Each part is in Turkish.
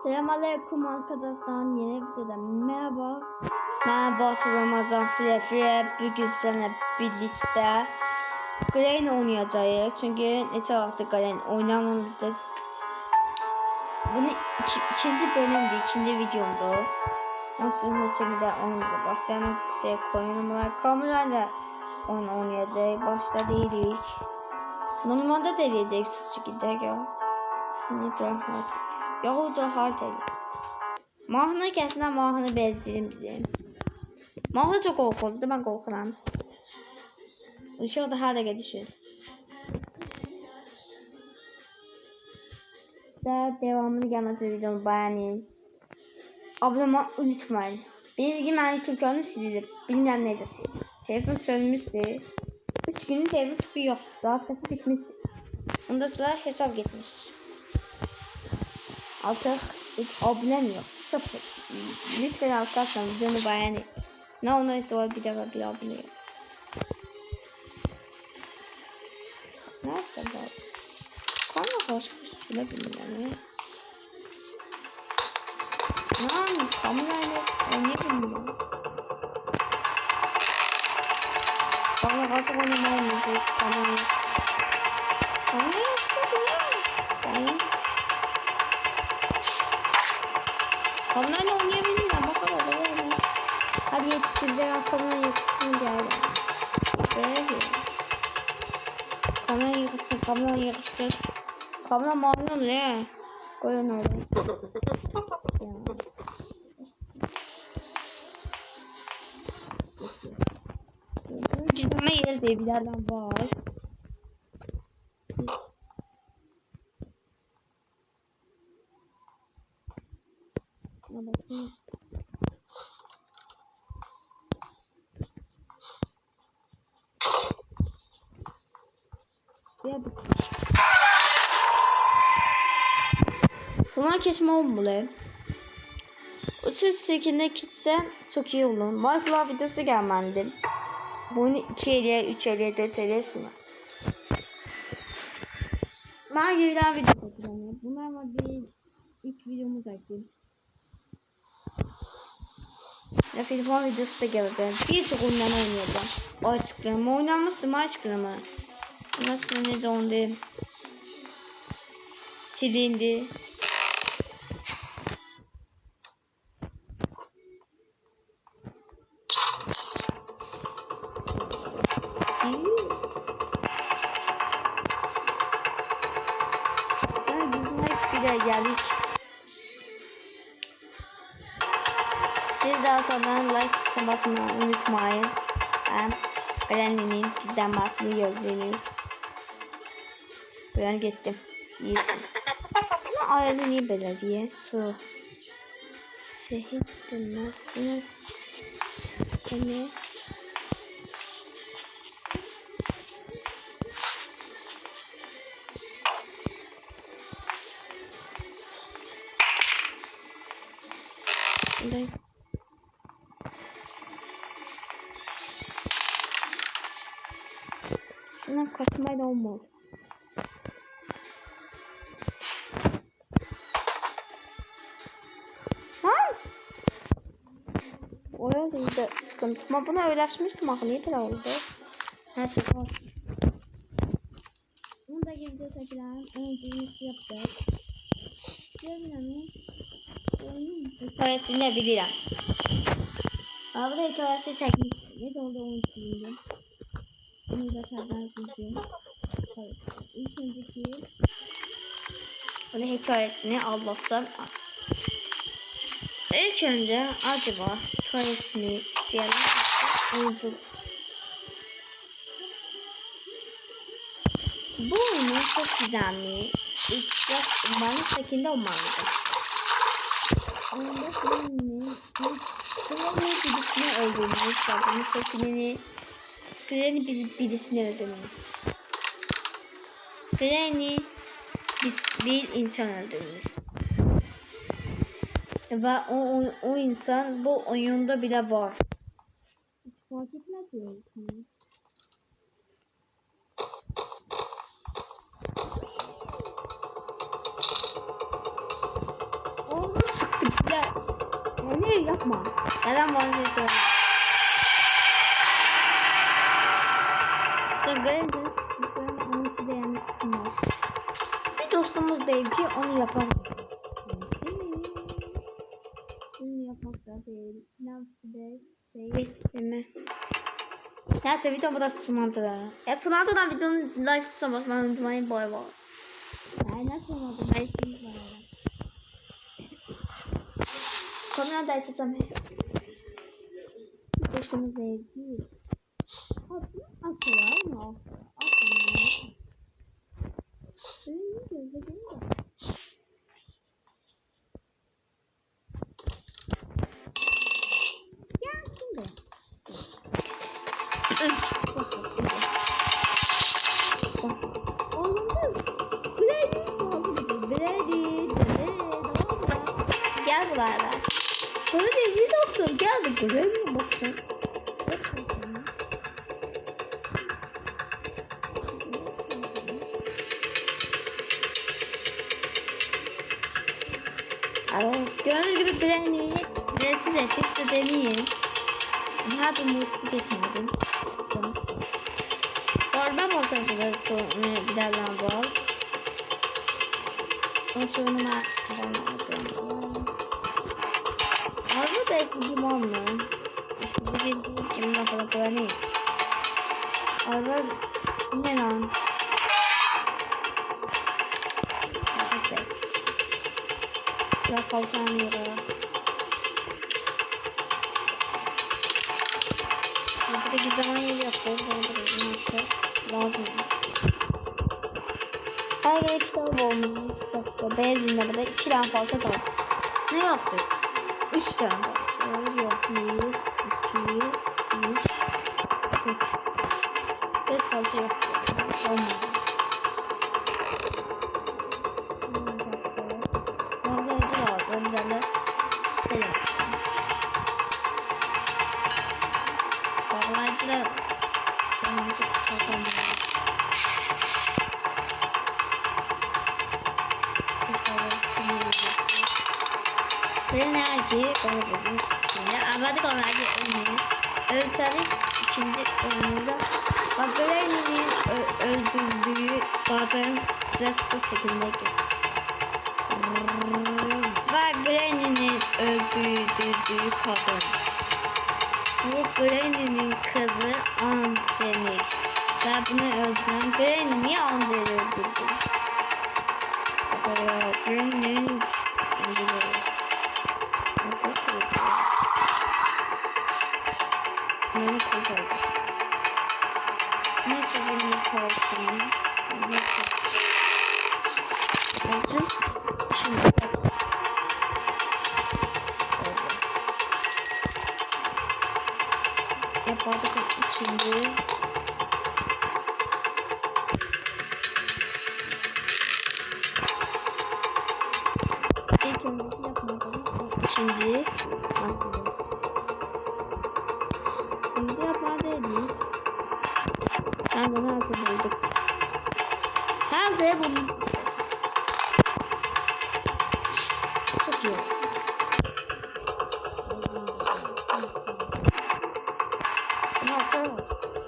Selamünaleyküm arkadaşlar, yeni videoda merhaba. Ben Boş Ramazan Fire. Bugün seninle birlikte Glen oynayacağız. Çünkü neçə vaxtdır Glen oynamamışdık. Bunu ikinci bölümdü, ikinci videomdu. Onun için şekilde oyunumuza başlayalım. Koyunumlar kamerayla oyun oynayacağız. Başta değilik. Normalde deneyecek şu şekilde gel. Yahuda hard edin. Mahnı kəsinə mahnı bezdirim bizim. Mahnı çox qorxuludur, mən qorxuram. Işıq da hər dəqiqə düşür. Sizə devamını gəlməsi videonu beğenin. Abone olmayı unutmayın. Bildiğiniz gibi mən YouTube kanalım sildim. Bilmem necə sildim. Telefon sönmüşdü. 3 günün telefon yoxdur. Saat kası bitmişdi. Ondan sonra hesap gitmiş. Artık hiç abonem yok. 0. Lütfen arkadaşlar videonu beğenin. Ne onaysa var bir daha bir abone yok. Nerede bu? Kanka hoş şöyle bilmiyorum ya. Lan kamerayla oynayabilirim. Bana kaçak oynamayı kamerayla. Kamerayla istedim ya. Kamerayla oynayabilirim bakalım da. Hadi yetiştirdiler kamerayı yakıştırın geldi. Böyle. Kamerayı yakıştır. Kamera mavi oluyor ya. Koyun orada. Gizleme yeri diye bir yerden var. Bakayım. Sonra kesme olmalı. O söz şeklinde gitse çok iyi olur. Minecraft videosu gelmendim. Bunu 2 eliye, 3 eliye, 4 eliye sunar. Ben güzel video çekeceğim. Bunlar ama bir ilk videomu çektim. Ya telefon videosu da gelecek. Birçok oyundan oynayacağım. Açıklama oynamıştım açıklama. Nasıl ne zondu? Silindi. Geldik. Siz daha sonra like tuşuna basmayı unutmayın. Ben Glen'in gizlenmesini gözleyin. Ben gittim. Yiğitim. Ama ayarlı niye böyle diye su. Sehir dönmez. Ne? Şimdi şundan kaçmayı da olmaz. Oraya da iyice sıkıntı. Ama buna öğretmiştim ama niye böyle oldu? Her şey var. Bunu da gizli çekilen önceliğini yapacağız. Görmüyorum. Hikayesini bilirim. Burada hikayesi çekmiş. Ne de oldu onu sildim. Bunu da senden sildim. İlk önceki bunun hikayesini anlatsam artık. İlk önce acaba hikayesini isteyenler oyuncu. Bu oyunu çok güzelmi. İlk umarım şekilde olmalıydı. Onda Glen'i birisini öldürmüş. Bunun şeklini Glen'i birisini öldürmüş. Glen'i bir insan öldürmüş. Ve o insan bu oyunda bile var. Hiç fark etmez mi? Oldu. Ne yapma. Neden bana yapıyorum? Sonra görünce sizden onun için de yanlışsınız. Bir dostumuz değil ki onu yapar. Bunu yapmak da değil. Nasıl seyretme. Neyse video burada sonlandı. Ya sonlandıdan videonun like tutmasını unutmayın. Boy boy. Ay nasıl olmadı? Ben işimiz var. Konuya da açacağım. Dostumuz değil. Atıyor mu? Atıyor. Gelsin de. Oğlum da gel buraya. Böyle bir doktor geldi. Göremiyor musun? Evet, gördüğünüz gibi Granny'yi rezil ettik, size deneyin. Hadi müzik getirdim. Orada bolsasıdır sonra giderler bol. Onun sonuna Arada da istediğim olmuyor. İstediğim kimden falan Granny. Arada ne lan? İşte. Silah kalacağım yere. Buradaki zaman yeri yok. Lazım. Her yere kitap olmuş. Kitapta benzinlerde de 2 tane fazla kaldı. Ne yaptık? 3 tane fazla. Yok. 1, 2, 3, 4 fazla yok. Olmadı. Üzerinde şey yapacağım. Bağlayıcıda kendimizi tutalım. Ve ne ki onu şimdi abadık onlar ki ölmeyi. Ölseniz ikinci oyunumuzda Granny'nin öldürdüğü kadın size su şeklinde gösterir. Granny'nin öldürdüğü kadın. Bu Granny'nin kızı Angelique. Ve bunu öldüren Granny niye Angelique'i öldürdü? Granny'nin Angelique'i. Ne kurtardı? Ne sözünü kalsın? Ne kalsın? Şimdi yapardık şimdi. İlk önce yapmadım. Şimdi nasıl? Şimdi yapmadım. Ben bunu hazırladım. Hazır bunu. Çok iyi.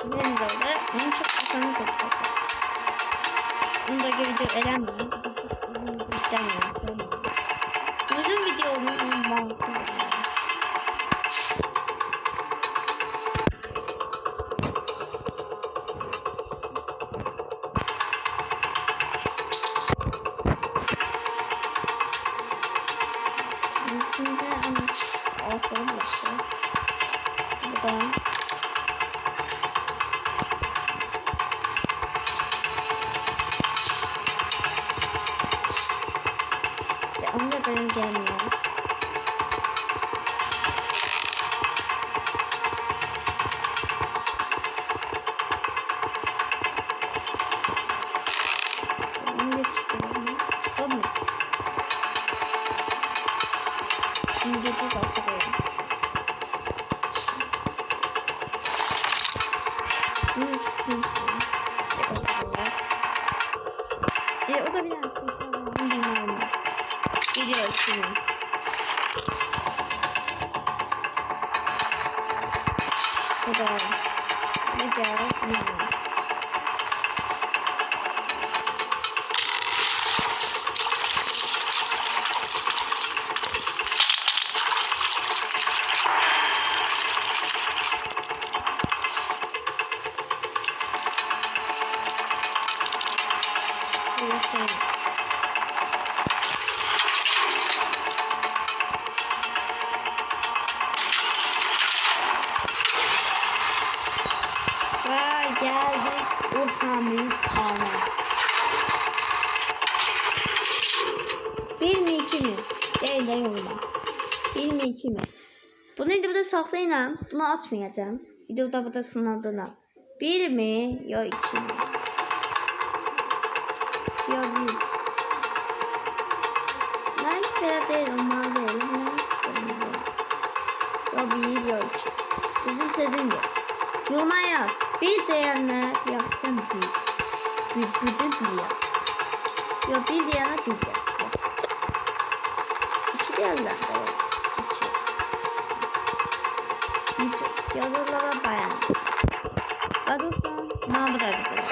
Benim böyle benim çok kısanı koptu. Bunu da video elenmiyor. İstemiyorum. Uzun video olmalı. Şimdi ortalığı başlıyor. Buradan. Onu da benim gelmiyor. Bunu da çıkıyorum. Olmaz. Şimdi gece başlıyorum. Bunu üstüne çıkıyorum. O da biraz sıkıyorum. Geliyor şimdi. Bu da ne geldi bilmiyorum. Göstereyim. Vay geldik Orhan Kan'a. 1 mi 2 mi? Değil yorma. 1 mi 2 mi? Bunu indi burada saklayın. Bunu açmayacağım. Videoda burada sınadığına. 1 mi ya 2 mi? Ya 1. Ben böyle değil onlar değil. Ya 1 ya 2. Sizin sizindir. Yoruma yaz. Bir diyenler yazsın bir. Bütün bir yaz. Ya bir diyenler bir yaz. İki diyenler de yaz. İki. Yazılara bayan. Arkadaşlar, ne yapacağız?